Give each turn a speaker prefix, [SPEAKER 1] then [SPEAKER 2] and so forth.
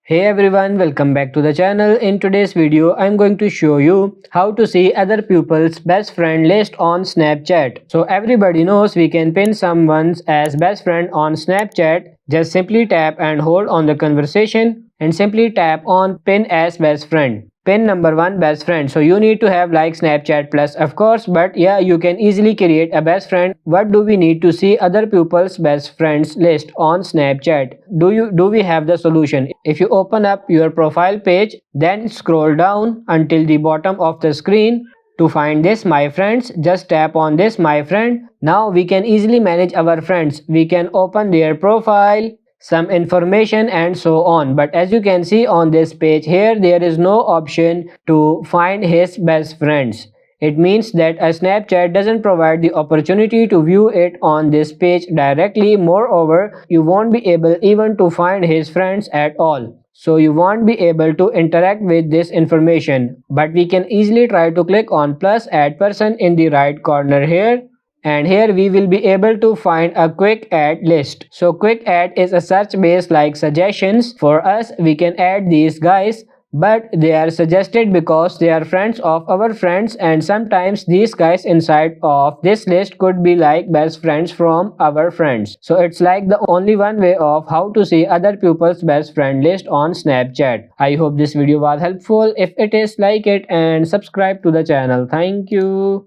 [SPEAKER 1] Hey everyone, welcome back to the channel. In today's video, I'm going to show you how to see other people's best friend list on Snapchat. So everybody knows we can pin someone's as best friend on Snapchat. Just simply tap and hold on the conversation and simply tap on pin as best friend. Pin number 1 best friend. So you need to have like Snapchat plus of course, but yeah, you can easily create a best friend. What do we need to see other people's best friends list on Snapchat? Do we have the solution? If you open up your profile page, then scroll down until the bottom of the screen. To find this my friends, just tap on this my friend. Now we can easily manage our friends. We can open their profile, some information and so on, but as you can see on this page here, there is no option to find his best friends. It means that a Snapchat doesn't provide the opportunity to view it on this page directly. Moreover, you won't be able even to find his friends at all, so you won't be able to interact with this information. But we can easily try to click on plus add person in the right corner here, and here we will be able to find a quick add list. So quick add is a search base like suggestions. For us, we can add these guys, but they are suggested because they are friends of our friends, and sometimes these guys inside of this list could be like best friends from our friends. So it's like the only one way of how to see other people's best friend list on Snapchat. I hope this video was helpful. If it is, like it and subscribe to the channel. Thank you.